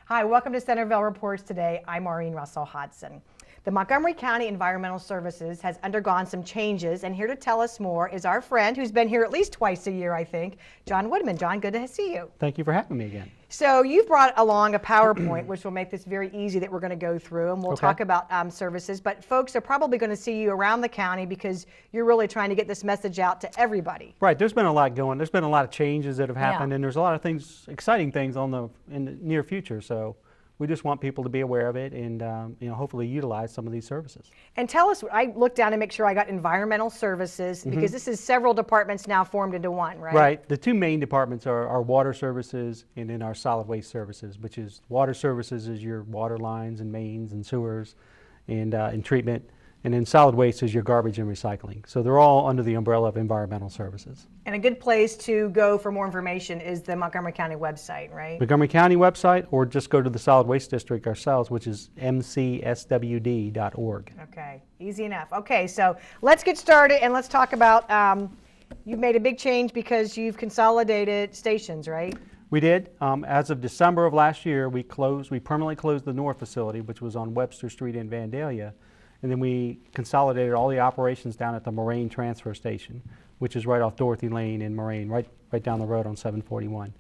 Hi, welcome to Centerville Reports today. I'm Maureen Russell-Hodson. The Montgomery County Environmental Services has undergone some changes, and here to tell us more is our friend who's been here at least twice a year, I think, John Woodman. John, good to see you. Thank you for having me again. So you've brought along a PowerPoint, which will make this very easy that we're going to go through, and we'll talk about services, but folks are probably going to see you around the county because you're really trying to get this message out to everybody. Right, there's been a lot going. There's been a lot of changes that have happened, and there's a lot of things, exciting things in the near future. So we just want people to be aware of it and hopefully utilize some of these services. And tell us, I looked down to make sure I got environmental services because this is several departments now formed into one, right? Right. The two main departments are our water services and then our solid waste services, which is water services is your water lines and mains and sewers and treatment. And then solid waste is your garbage and recycling. So they're all under the umbrella of environmental services. And a good place to go for more information is the Montgomery County website, right? Montgomery County website, or just go to the solid waste district ourselves, which is mcswd.org. Okay, easy enough. Okay, so let's get started and let's talk about, you've made a big change because you've consolidated stations, right? We did. As of December of last year, we permanently closed the north facility, which was on Webster Street in Vandalia. And then we consolidated all the operations down at the Moraine transfer station, which is right off Dorothy Lane in Moraine, right down the road on 741.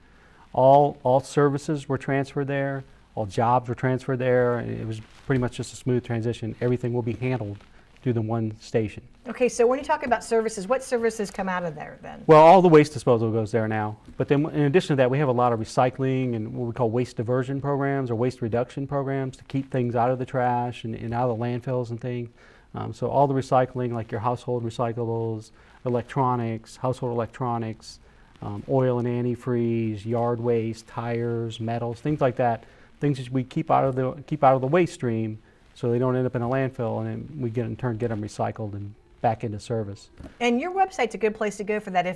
All services were transferred there, all jobs were transferred there, and it was pretty much just a smooth transition. Everything will be handled through the one station. Okay, so when you talk about services, what services come out of there then? Well, all the waste disposal goes there now. But then in addition to that, we have a lot of recycling and what we call waste diversion programs or waste reduction programs to keep things out of the trash and out of the landfills and things. So all the recycling, like your household recyclables, electronics, household electronics, oil and antifreeze, yard waste, tires, metals, things like that. Things that we keep out of the waste stream so they don't end up in a landfill, and then we in turn get them recycled and back into service. And your website's a good place to go for that.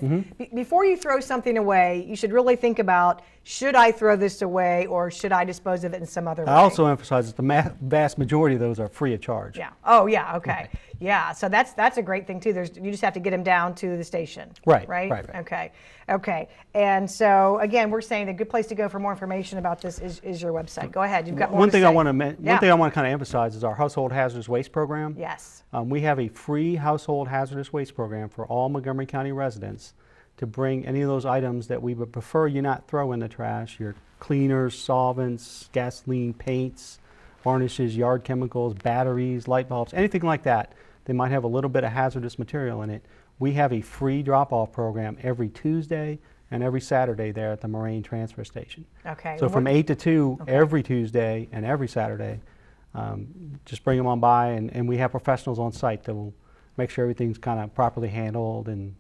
Before you throw something away, you should really think about, should I throw this away or should I dispose of it in some other way? I also emphasize that the vast majority of those are free of charge. Yeah. Oh, yeah. Okay. Yeah. So that's a great thing too. You just have to get them down to the station. Right. Right. Right. Okay. Okay. And so again, we're saying a good place to go for more information about this is your website. Go ahead. You've got more one thing to say. One thing I want to kind of emphasize is our household hazardous waste program. Yes. We have a free household hazardous waste program for all Montgomery County residents to bring any of those items that we would prefer you not throw in the trash, your cleaners, solvents, gasoline, paints, varnishes, yard chemicals, batteries, light bulbs, anything like that. They might have a little bit of hazardous material in it. We have a free drop-off program every Tuesday and every Saturday there at the Moraine transfer station. Okay. So from 8 to 2 every Tuesday and every Saturday, just bring them on by, and we have professionals on site that will make sure everything's kind of properly handled and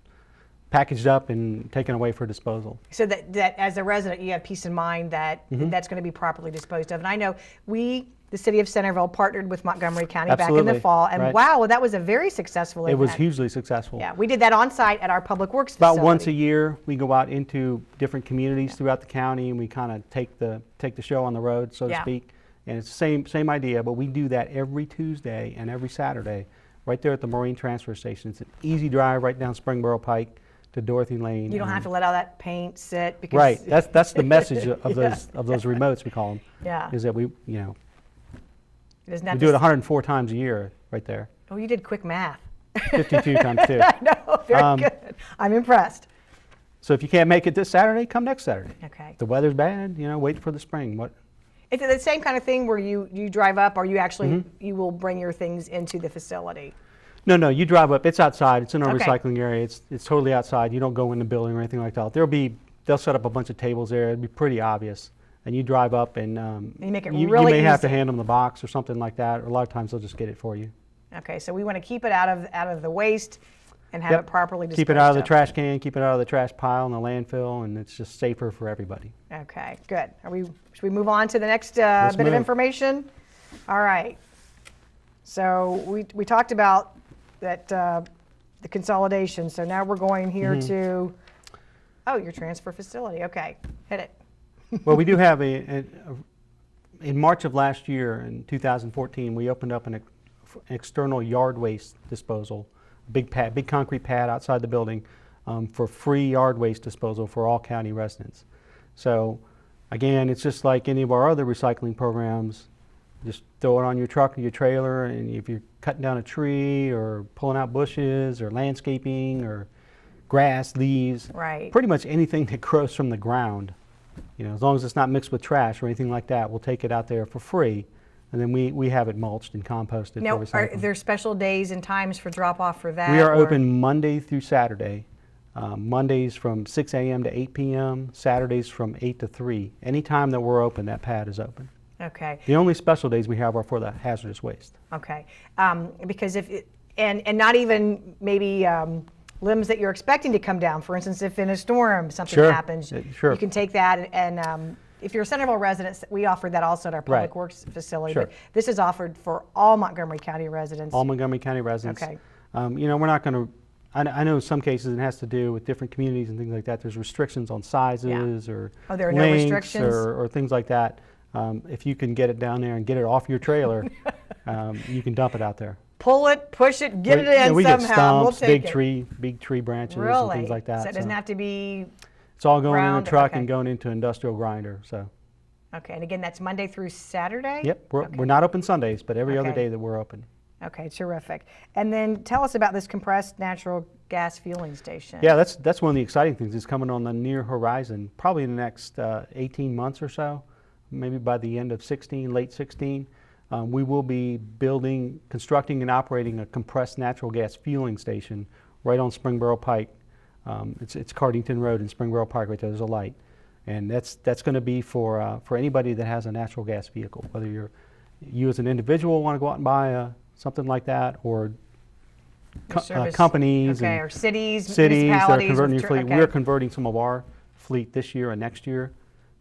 packaged up and taken away for disposal. So that as a resident, you have peace of mind that that's going to be properly disposed of. And I know the city of Centerville, partnered with Montgomery County back in the fall, and wow, that was a very successful event. It was hugely successful. Yeah, we did that on site at our public works facility. About once a year, we go out into different communities throughout the county, and we kind of take the show on the road, so to speak. And it's the same idea, but we do that every Tuesday and every Saturday, right there at the Moraine transfer station. It's an easy drive right down Springboro Pike to Dorothy Lane. You don't have to let all that paint sit because that's the message of those remotes, we call them. Yeah. Is that we do it 104 times a year right there. Oh, you did quick math. 52 times 2. I know, very good. I'm impressed. So if you can't make it this Saturday, come next Saturday. Okay. If the weather's bad, wait for the spring. Is it the same kind of thing where you drive up, or you actually you will bring your things into the facility? No, you drive up. It's outside. It's in our recycling area. It's totally outside. You don't go in the building or anything like that. They'll set up a bunch of tables there. It'll be pretty obvious. And you drive up and you make it you really may have easy. to hand them the box or something like that. Or a lot of times they'll just get it for you. Okay, so we want to keep it out of the waste and have it properly disposed of. Keep it out of the trash can. Keep it out of the trash pile in the landfill, and it's just safer for everybody. Okay, good. Should we move on to the next bit of information? All right. So we talked about that the consolidation. So now we're going here to your transfer facility. Okay, hit it. Well, we do have in March of last year, in 2014, we opened up an external yard waste disposal, big concrete pad outside the building for free yard waste disposal for all county residents. So Again, it's just like any of our other recycling programs. Just throw it on your truck or your trailer, and if you're cutting down a tree or pulling out bushes or landscaping or grass, leaves, Right. pretty much anything that grows from the ground, as long as it's not mixed with trash or anything like that, we'll take it out there for free, and then we have it mulched and composted Now, for are recycling. there special days and times for drop off for that? We are or- open Monday through Saturday. Mondays from 6 a.m. to 8 p.m., Saturdays from 8 to 3. Anytime that we're open, that pad is open. Okay. The only special days we have are for the hazardous waste. Okay. Because and not even maybe limbs that you're expecting to come down. For instance, if in a storm something Sure. happens, Sure. you can take that and if you're a Centerville resident, we offer that also at our Public Right. Works facility. Sure. But this is offered for all Montgomery County residents. All Montgomery County residents. Okay. We're not going to, I know in some cases it has to do with different communities and things like that. There's restrictions on sizes or Oh, there are no lengths restrictions? or things like that. If you can get it down there and get it off your trailer, you can dump it out there. Pull it, push it, get it in we somehow. get stumps, we'll take it. big tree branches Really? and things like that. So it doesn't have to be. It's all going in ground, a truck okay. and going into industrial grinder. So. Okay, and again, that's Monday through Saturday? Yep, Okay. we're not open Sundays, but every other Okay. day that we're open. Okay, terrific. And then tell us about this compressed natural gas fueling station. Yeah, that's one of the exciting things. It's coming on the near horizon, probably in the next 18 months or so, maybe by the end of 16, late 16. We will be constructing and operating a compressed natural gas fueling station right on Springboro Pike. It's Cardington Road and Springboro Pike right there. There's a light. And that's going to be for anybody that has a natural gas vehicle, whether you as an individual want to go out and buy something like that, or Service- companies Okay, and or cities that are municipalities converting with your fleet. okay. We're converting some of our fleet this year and next year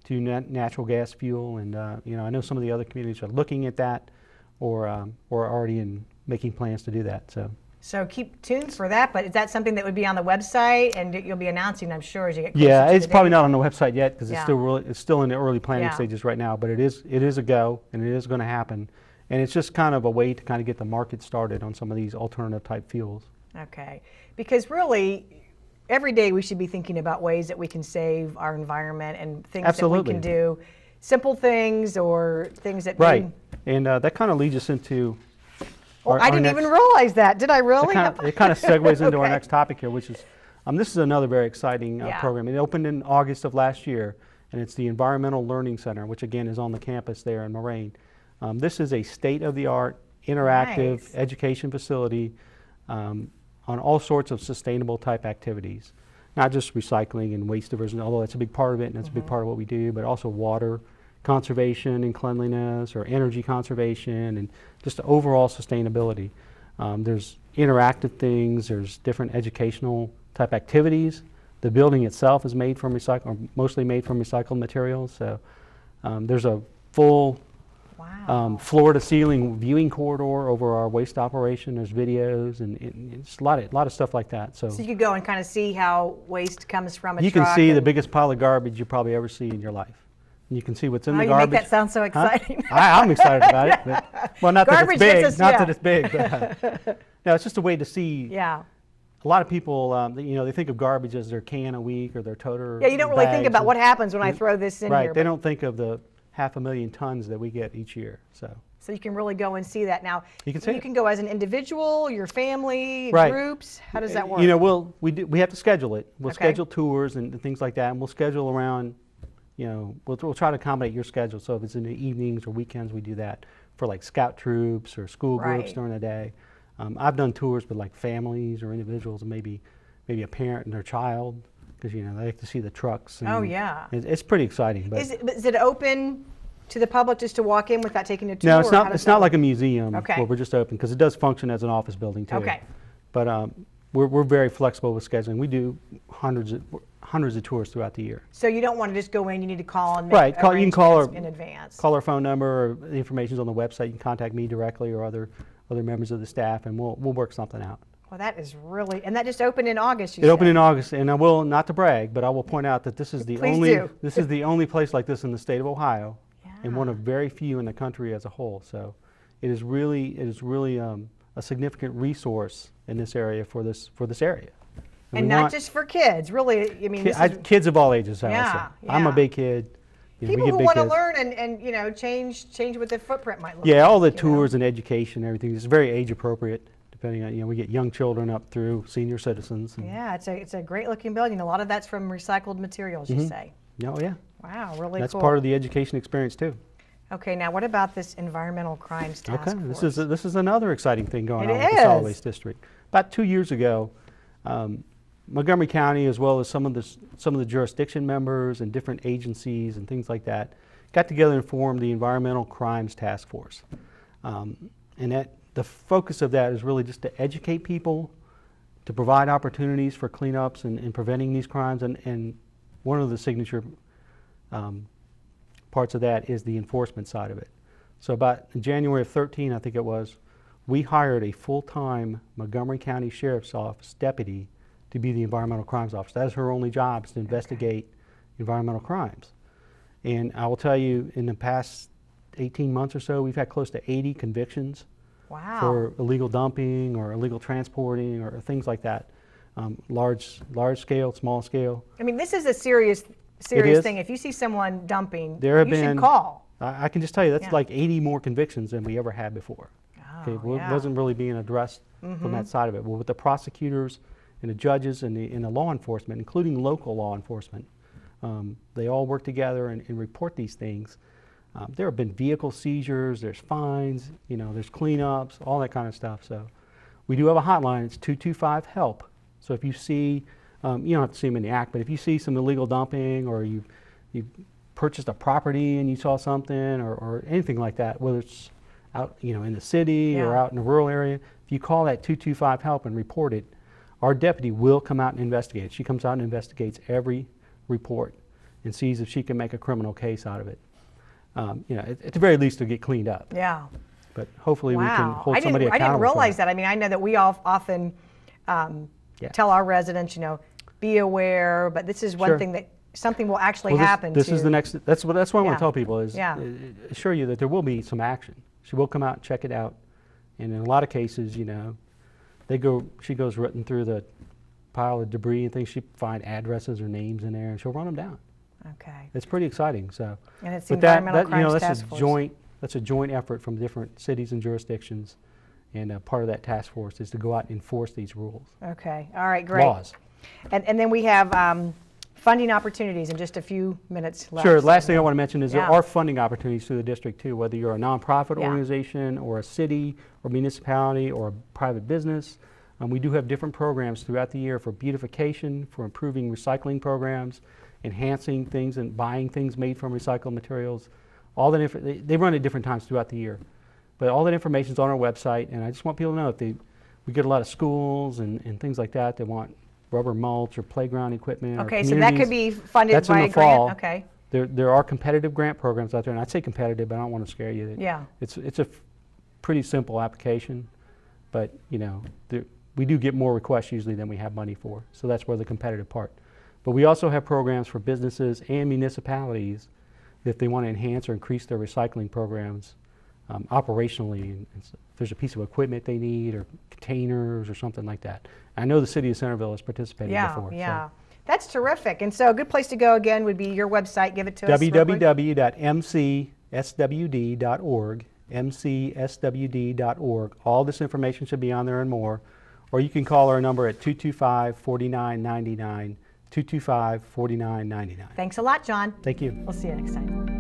to natural gas fuel, and I know some of the other communities are looking at that, or already making plans to do that. So keep tuned for that, but is that something that would be on the website and you'll be announcing, I'm sure, as you get closer Yeah, to it's the probably date? not on the website yet because Yeah. it's still in the early planning Yeah. stages right now. But it is a go, and it is going to happen, and it's just kind of a way to kind of get the market started on some of these alternative type fuels. Okay, because really, every day we should be thinking about ways that we can save our environment and things Absolutely. that we can do. Simple things or things that Right, maybe- and that kind of leads us into. Oh, I didn't next- even realize that. Did I really? It kind of segues into our Okay. next topic here, which is this is another very exciting Yeah. program. It opened in August of last year, and it's the Environmental Learning Center, which again is on the campus there in Moraine. This is a state-of-the-art, interactive Nice. education facility on all sorts of sustainable type activities, not just recycling and waste diversion, although that's a big part of it and that's a big part of what we do, but also water conservation and cleanliness, or energy conservation, and just overall sustainability. There's interactive things, there's different educational type activities. The building itself is made from mostly made from recycled materials, so there's a full Wow. floor-to-ceiling viewing corridor over our waste operation. There's videos and it's a lot of stuff like that. So So you could go and kind of see how waste comes from a you truck. can see the and- biggest pile of garbage you probably ever see in your life. And you can see what's in Oh, the you garbage. make that sound so Huh? exciting. I'm excited about it. But, well, not Garbage that gets it's us- big. Not yeah. that it's big. But, no, it's just a way to see. Yeah. A lot of people, they think of garbage as their can a week or their toter. Yeah, you don't really think bags about and- what happens when I throw this in Right. here. They but- don't think of the 500,000 tons that we get each year. So you can really go and see that now. You can see You it. can go as an individual, your family, Right. groups. How does that work? We have to schedule it. We'll Okay. schedule tours and things like that, and we'll schedule around. We'll try to accommodate your schedule. So if it's in the evenings or weekends, we do that for like scout troops or school groups Right. during the day. I've done tours with like families or individuals, and maybe a parent and their child, because they like to see the trucks. And Oh, yeah. it's pretty exciting. But Is it open to the public just to walk in without taking a tour? no, it's or how not. does It's that not work? like a museum Okay. where we're just open, because it does function as an office building too. Okay. But we're very flexible with scheduling. We do hundreds of tours throughout the year. So you don't want to just go in, you need to call and make Right, you can call arrangements our- in advance. Call our phone number, or the information's on the website. You can contact me directly or other members of the staff, and we'll work something out. Well, that is really, and that just opened in August, you It said. opened in August, and I will, not to brag, but I will point out that this is the Please only do. this is the only place like this in the state of Ohio, and one Yeah. of very few in the country as a whole. So it is really a significant resource in this area for this area. And we not want just for kids, really, I mean, this is, kids of all ages. I would Yeah, say. I'm a yeah. big kid. we People get who big want to kids. learn and change what their footprint might look Yeah, like. all the you know? tours and education, everything is very age appropriate. Depending on, we get young children up through senior citizens. And, Yeah, it's a great looking building. A lot of that's from recycled materials, you say. oh yeah, Wow, really that's cool. part of the education experience too. Okay, now what about this environmental crimes task Okay, force? this is another exciting thing going It on in the solid is. waste district. About 2 years ago, Montgomery County, as well as some of the jurisdiction members and different agencies and things like that, got together and formed the Environmental Crimes Task Force. And the focus of that is really just to educate people, to provide opportunities for cleanups and preventing these crimes. And one of the signature parts of that is the enforcement side of it. So about in January of 13, I think it was, we hired a full-time Montgomery County Sheriff's Office deputy to be the environmental crimes officer. That is her only job, is to investigate environmental crimes. And I will tell you, in the past 18 months or so, we've had close to 80 convictions Wow. for illegal dumping or illegal transporting or things like that. Large scale, small scale. I mean, this is a serious is. thing. If you see someone dumping, There have you been, should call. I can just tell you, that's Yeah. like 80 more convictions than we ever had before. Oh, It yeah. wasn't really being addressed from that side of it. Well, with the prosecutors and the judges and the law enforcement, including local law enforcement, they all work together and report these things. There have been vehicle seizures, there's fines, there's cleanups, all that kind of stuff. So we do have a hotline. It's 225-HELP. So if you see, you don't have to see them in the act, but if you see some illegal dumping or you purchased a property and you saw something or anything like that, whether it's out in the city or Yeah. out in the rural area, if you call that 225-HELP and report it, our deputy will come out and investigate. She comes out and investigates every report and sees if she can make a criminal case out of it. At the very least, to get cleaned up. Yeah. But hopefully we can Wow. hold somebody accountable. I didn't realize for that. I mean, I know that we all often Yeah. tell our residents, be aware, but this is one Sure. thing that something will actually Well, happen this to. is the next. That's what I want Yeah. to tell people is Yeah. assure you that there will be some action. She will come out and check it out, and in a lot of cases, she goes rooting through the pile of debris and things. She find addresses or names in there, and she'll run them down. Okay. It's pretty exciting. So, And it's the but that Environmental Crimes Task Force. That's a joint effort from different cities and jurisdictions, and part of that task force is to go out and enforce these rules, Okay. All right. Great. laws. And then we have funding opportunities in just a few minutes left. Sure. Last thing I want to mention is there Yeah. are funding opportunities through the district too, whether you're a nonprofit Yeah. organization or a city or municipality or a private business. We do have different programs throughout the year for beautification, for improving recycling programs, enhancing things and buying things made from recycled materials. All that they run at different times throughout the year, but all that information is on our website. And I just want people to know we get a lot of schools and things like that. They want rubber mulch or playground equipment. Okay, or so that could communities. be funded That's in by the a grant. fall. Okay. There are competitive grant programs out there, and I'd say competitive, but I don't want to scare you. Yeah. It's a pretty simple application, but we do get more requests usually than we have money for, so that's where the competitive part. But we also have programs for businesses and municipalities if they want to enhance or increase their recycling programs operationally. And if there's a piece of equipment they need or containers or something like that. I know the city of Centerville has participated before. Yeah. That's terrific. And so a good place to go again would be your website. Give it to us. real quick. www.mcswd.org, mcswd.org. All this information should be on there and more. Or you can call our number at 225-4999, 225-4999. Thanks a lot, John. Thank you. We'll see you next time.